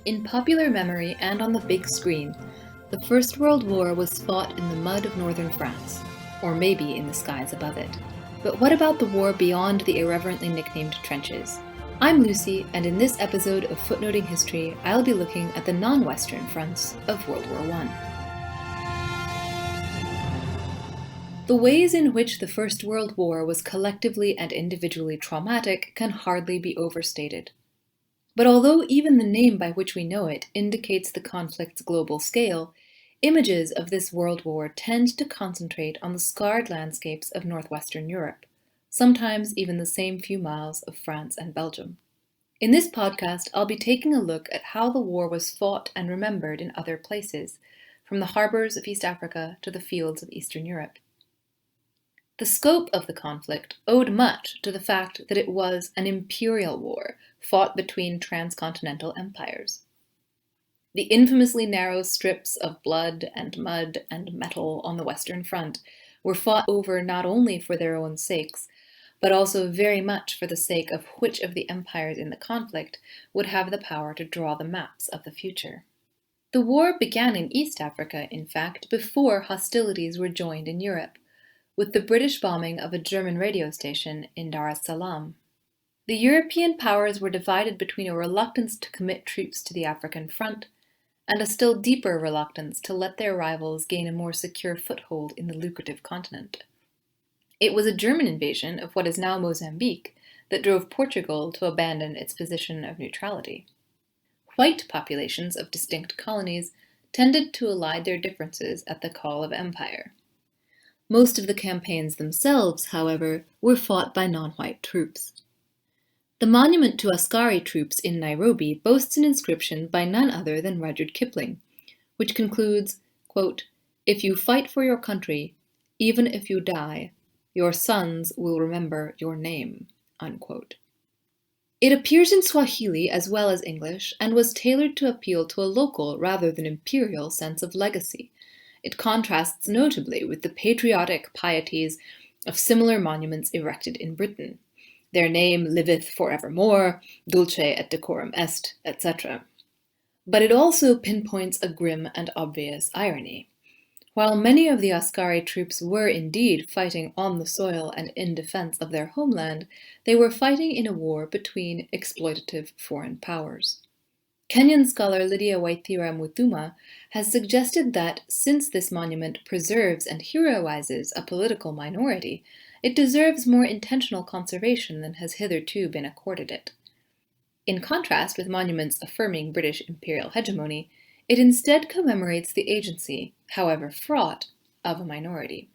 In popular memory and on the big screen, the First World War was fought in the mud of northern France, or maybe in the skies above it. But what about the war beyond the irreverently nicknamed trenches? I'm Lucy, and in this episode of Footnoting History, I'll be looking at the non-Western fronts of World War I. The ways in which the First World War was collectively and individually traumatic can hardly be overstated. But although even the name by which we know it indicates the conflict's global scale, images of this world war tend to concentrate on the scarred landscapes of northwestern Europe, sometimes even the same few miles of France and Belgium. In this podcast, I'll be taking a look at how the war was fought and remembered in other places, from the harbors of East Africa to the fields of Eastern Europe. The scope of the conflict owed much to the fact that it was an imperial war fought between transcontinental empires. The infamously narrow strips of blood and mud and metal on the Western Front were fought over not only for their own sakes, but also very much for the sake of which of the empires in the conflict would have the power to draw the maps of the future. The war began in East Africa, in fact, before hostilities were joined in Europe, with the British bombing of a German radio station in Dar es Salaam. The European powers were divided between a reluctance to commit troops to the African front and a still deeper reluctance to let their rivals gain a more secure foothold in the lucrative continent. It was a German invasion of what is now Mozambique that drove Portugal to abandon its position of neutrality. White populations of distinct colonies tended to elide their differences at the call of empire. Most of the campaigns themselves, however, were fought by non-white troops. The monument to Askari troops in Nairobi boasts an inscription by none other than Rudyard Kipling, which concludes, quote, "If you fight for your country, even if you die, your sons will remember your name," unquote. It appears in Swahili as well as English and was tailored to appeal to a local rather than imperial sense of legacy. It contrasts notably with the patriotic pieties of similar monuments erected in Britain. Their name liveth forevermore, dulce et decorum est, etc. But it also pinpoints a grim and obvious irony. While many of the Askari troops were indeed fighting on the soil and in defense of their homeland, they were fighting in a war between exploitative foreign powers. Kenyan scholar Lydia Waithira Muthuma has suggested that since this monument preserves and heroizes a political minority, it deserves more intentional conservation than has hitherto been accorded it. In contrast with monuments affirming British imperial hegemony, it instead commemorates the agency, however fraught, of a minority.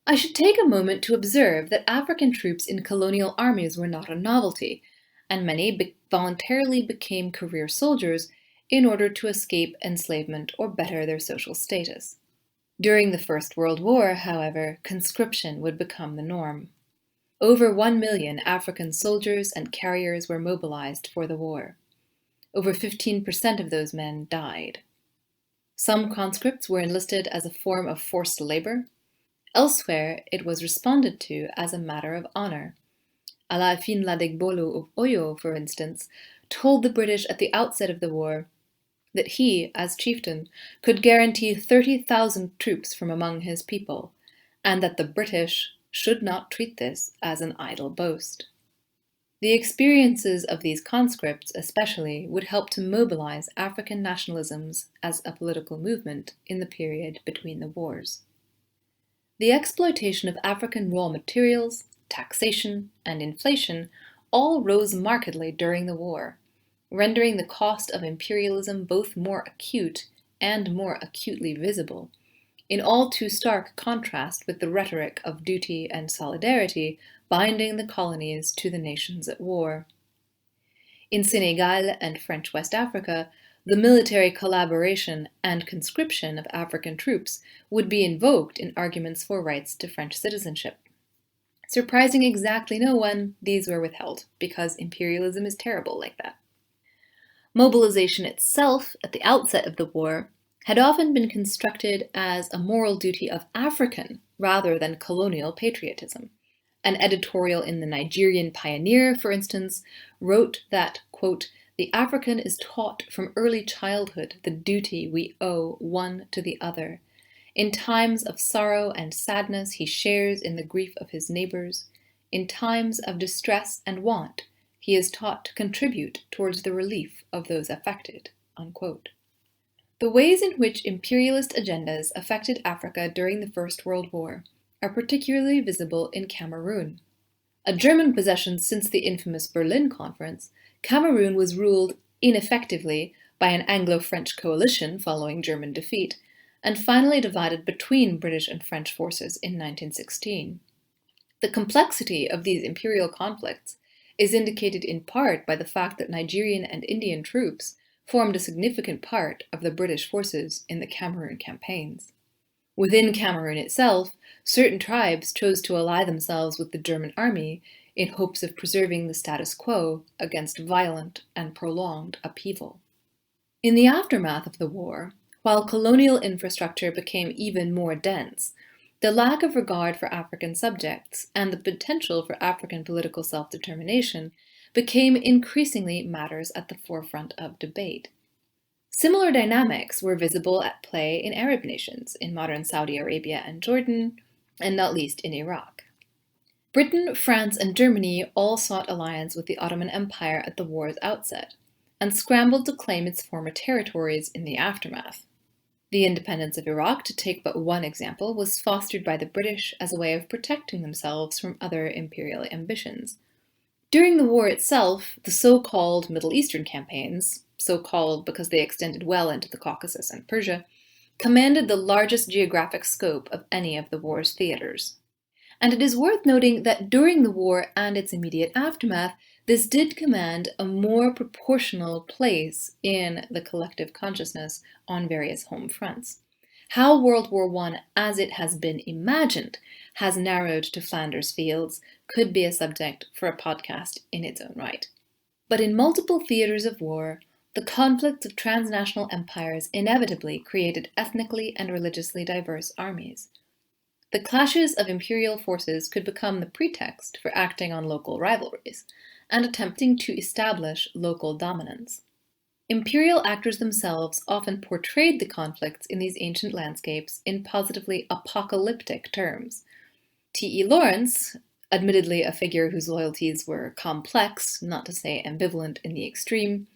I should take a moment to observe that African troops in colonial armies were not a novelty, and many voluntarily became career soldiers in order to escape enslavement or better their social status. During the First World War, however, conscription would become the norm. Over 1 million African soldiers and carriers were mobilized for the war. Over 15% of those men died. Some conscripts were enlisted as a form of forced labor. Elsewhere, it was responded to as a matter of honor. Alaafin Ladigbolo of Oyo, for instance, told the British at the outset of the war that he, as chieftain, could guarantee 30,000 troops from among his people, and that the British should not treat this as an idle boast. The experiences of these conscripts, especially, would help to mobilize African nationalisms as a political movement in the period between the wars. The exploitation of African raw materials, taxation, and inflation all rose markedly during the war, rendering the cost of imperialism both more acute and more acutely visible, in all too stark contrast with the rhetoric of duty and solidarity binding the colonies to the nations at war. In Senegal and French West Africa, the military collaboration and conscription of African troops would be invoked in arguments for rights to French citizenship. Surprising exactly no one, these were withheld, because imperialism is terrible like that. Mobilization itself, at the outset of the war, had often been constructed as a moral duty of African rather than colonial patriotism. An editorial in the Nigerian Pioneer, for instance, wrote that, quote, "The African is taught from early childhood the duty we owe one to the other. In times of sorrow and sadness he shares in the grief of his neighbors. In times of distress and want he is taught to contribute towards the relief of those affected." Unquote. The ways in which imperialist agendas affected Africa during the First World War are particularly visible in Cameroon. A German possession since the infamous Berlin Conference, Cameroon was ruled ineffectively by an Anglo-French coalition following German defeat, and finally divided between British and French forces in 1916. The complexity of these imperial conflicts is indicated in part by the fact that Nigerian and Indian troops formed a significant part of the British forces in the Cameroon campaigns. Within Cameroon itself, certain tribes chose to ally themselves with the German army in hopes of preserving the status quo against violent and prolonged upheaval. In the aftermath of the war, while colonial infrastructure became even more dense, the lack of regard for African subjects and the potential for African political self-determination became increasingly matters at the forefront of debate. Similar dynamics were visible at play in Arab nations, in modern Saudi Arabia and Jordan, and not least in Iraq. Britain, France, and Germany all sought alliance with the Ottoman Empire at the war's outset, and scrambled to claim its former territories in the aftermath. The independence of Iraq, to take but one example, was fostered by the British as a way of protecting themselves from other imperial ambitions. During the war itself, the so-called Middle Eastern campaigns, so-called because they extended well into the Caucasus and Persia, commanded the largest geographic scope of any of the war's theaters. And it is worth noting that during the war and its immediate aftermath, this did command a more proportional place in the collective consciousness on various home fronts. How World War I, as it has been imagined, has narrowed to Flanders fields could be a subject for a podcast in its own right. But in multiple theaters of war, the conflicts of transnational empires inevitably created ethnically and religiously diverse armies. The clashes of imperial forces could become the pretext for acting on local rivalries and attempting to establish local dominance. Imperial actors themselves often portrayed the conflicts in these ancient landscapes in positively apocalyptic terms. T.E. Lawrence, admittedly a figure whose loyalties were complex, not to say ambivalent in the extreme,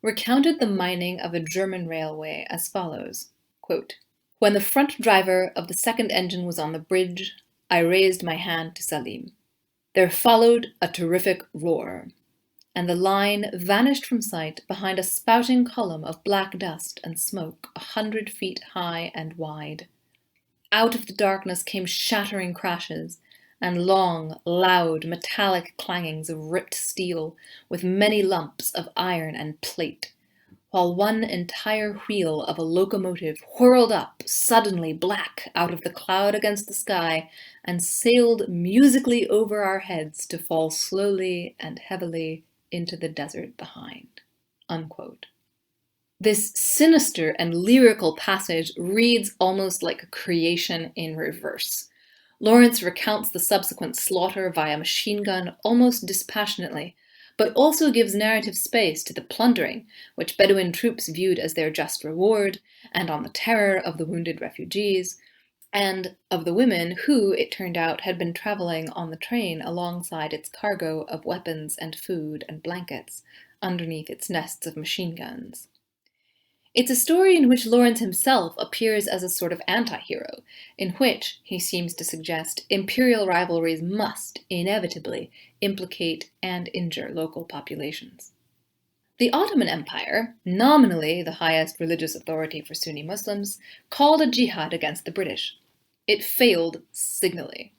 recounted the mining of a German railway as follows, quote, "When the front driver of the second engine was on the bridge, I raised my hand to Salim. There followed a terrific roar, and the line vanished from sight behind a spouting column of black dust and smoke 100 feet high and wide. Out of the darkness came shattering crashes and long, loud, metallic clangings of ripped steel with many lumps of iron and plate, while one entire wheel of a locomotive whirled up, suddenly black, out of the cloud against the sky and sailed musically over our heads to fall slowly and heavily into the desert behind." Unquote. This sinister and lyrical passage reads almost like a creation in reverse. Lawrence recounts the subsequent slaughter via machine gun almost dispassionately, but also gives narrative space to the plundering, which Bedouin troops viewed as their just reward, and on the terror of the wounded refugees, and of the women who, it turned out, had been traveling on the train alongside its cargo of weapons and food and blankets, underneath its nests of machine guns. It's a story in which Lawrence himself appears as a sort of anti-hero, in which, he seems to suggest, imperial rivalries must, inevitably, implicate and injure local populations. The Ottoman Empire, nominally the highest religious authority for Sunni Muslims, called a jihad against the British. It failed signally.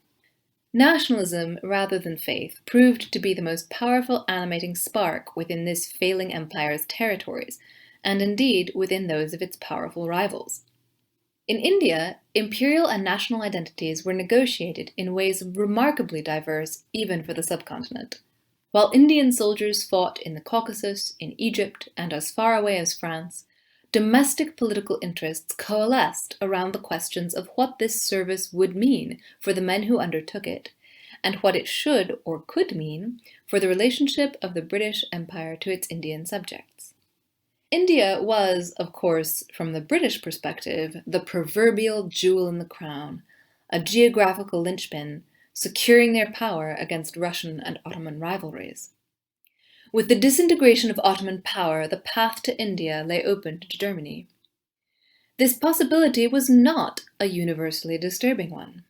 Nationalism, rather than faith, proved to be the most powerful animating spark within this failing empire's territories, and indeed within those of its powerful rivals. In India, imperial and national identities were negotiated in ways remarkably diverse even for the subcontinent. While Indian soldiers fought in the Caucasus, in Egypt, and as far away as France, domestic political interests coalesced around the questions of what this service would mean for the men who undertook it, and what it should or could mean for the relationship of the British Empire to its Indian subjects. India was, of course, from the British perspective, the proverbial jewel in the crown, a geographical linchpin, securing their power against Russian and Ottoman rivalries. With the disintegration of Ottoman power, the path to India lay open to Germany. This possibility was not a universally disturbing one.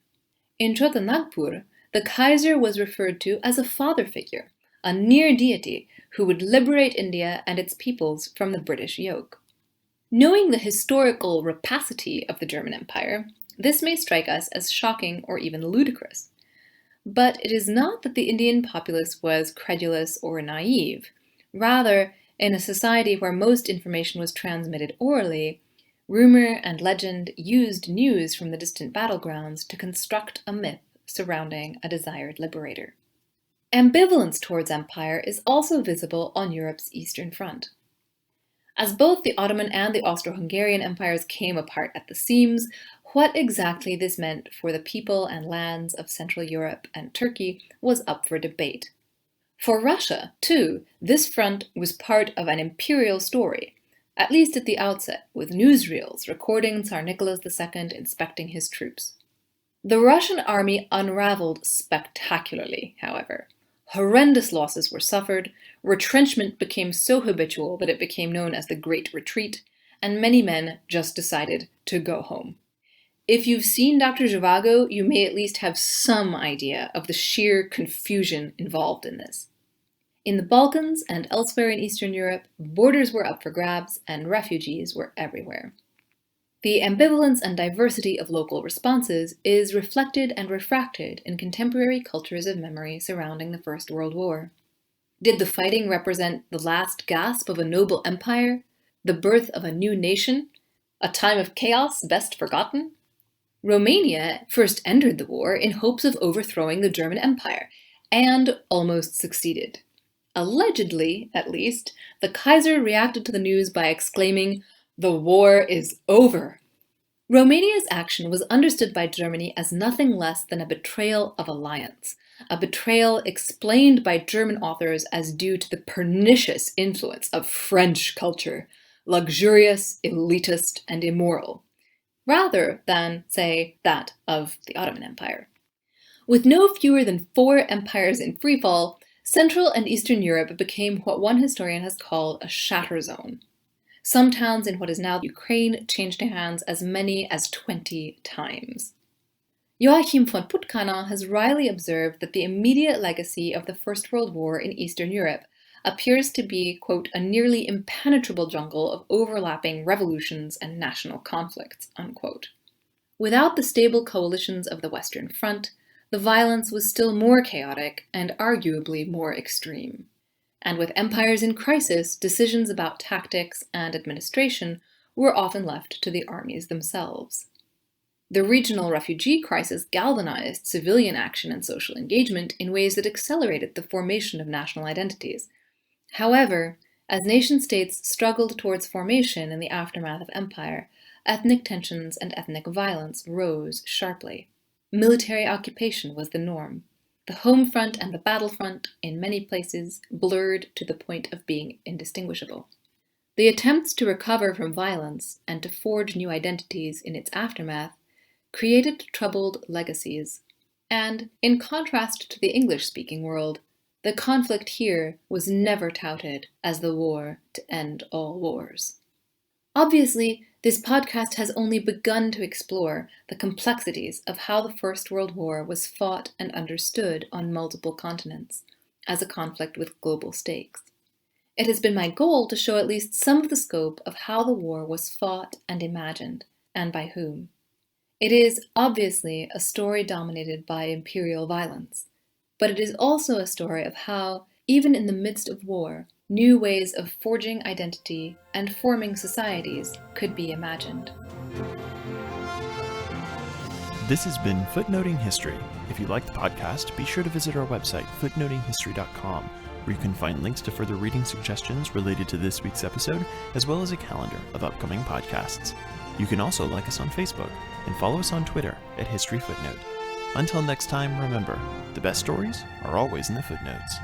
In Chota Nagpur, the Kaiser was referred to as a father figure, a near deity who would liberate India and its peoples from the British yoke. Knowing the historical rapacity of the German Empire, this may strike us as shocking or even ludicrous. But it is not that the Indian populace was credulous or naive. Rather, in a society where most information was transmitted orally, rumor and legend used news from the distant battlegrounds to construct a myth surrounding a desired liberator. Ambivalence towards empire is also visible on Europe's Eastern Front. As both the Ottoman and the Austro-Hungarian empires came apart at the seams, what exactly this meant for the people and lands of Central Europe and Turkey was up for debate. For Russia, too, this front was part of an imperial story, at least at the outset, with newsreels recording Tsar Nicholas II inspecting his troops. The Russian army unraveled spectacularly, however. Horrendous losses were suffered, retrenchment became so habitual that it became known as the Great Retreat, and many men just decided to go home. If you've seen Dr. Zhivago, you may at least have some idea of the sheer confusion involved in this. In the Balkans and elsewhere in Eastern Europe, borders were up for grabs and refugees were everywhere. The ambivalence and diversity of local responses is reflected and refracted in contemporary cultures of memory surrounding the First World War. Did the fighting represent the last gasp of a noble empire, the birth of a new nation, a time of chaos best forgotten? Romania first entered the war in hopes of overthrowing the German Empire, and almost succeeded. Allegedly, at least, the Kaiser reacted to the news by exclaiming, "The war is over." Romania's action was understood by Germany as nothing less than a betrayal of alliance, a betrayal explained by German authors as due to the pernicious influence of French culture, luxurious, elitist, and immoral, rather than, say, that of the Ottoman Empire. With no fewer than 4 empires in freefall, Central and Eastern Europe became what one historian has called a shatter zone. Some towns in what is now Ukraine changed hands as many as 20 times. Joachim von Puttkamer has wryly observed that the immediate legacy of the First World War in Eastern Europe appears to be, quote, a nearly impenetrable jungle of overlapping revolutions and national conflicts, unquote. Without the stable coalitions of the Western Front, the violence was still more chaotic and arguably more extreme. And with empires in crisis, decisions about tactics and administration were often left to the armies themselves. The regional refugee crisis galvanized civilian action and social engagement in ways that accelerated the formation of national identities. However, as nation-states struggled towards formation in the aftermath of empire, ethnic tensions and ethnic violence rose sharply. Military occupation was the norm. The home front and the battlefront, in many places, blurred to the point of being indistinguishable. The attempts to recover from violence and to forge new identities in its aftermath created troubled legacies. And, in contrast to the English-speaking world, the conflict here was never touted as the war to end all wars. Obviously, this podcast has only begun to explore the complexities of how the First World War was fought and understood on multiple continents, as a conflict with global stakes. It has been my goal to show at least some of the scope of how the war was fought and imagined, and by whom. It is obviously a story dominated by imperial violence, but it is also a story of how, even in the midst of war, new ways of forging identity and forming societies could be imagined. This has been Footnoting History. If you like the podcast, be sure to visit our website, footnotinghistory.com, where you can find links to further reading suggestions related to this week's episode, as well as a calendar of upcoming podcasts. You can also like us on Facebook and follow us on Twitter at History Footnote. Until next time, remember, the best stories are always in the footnotes.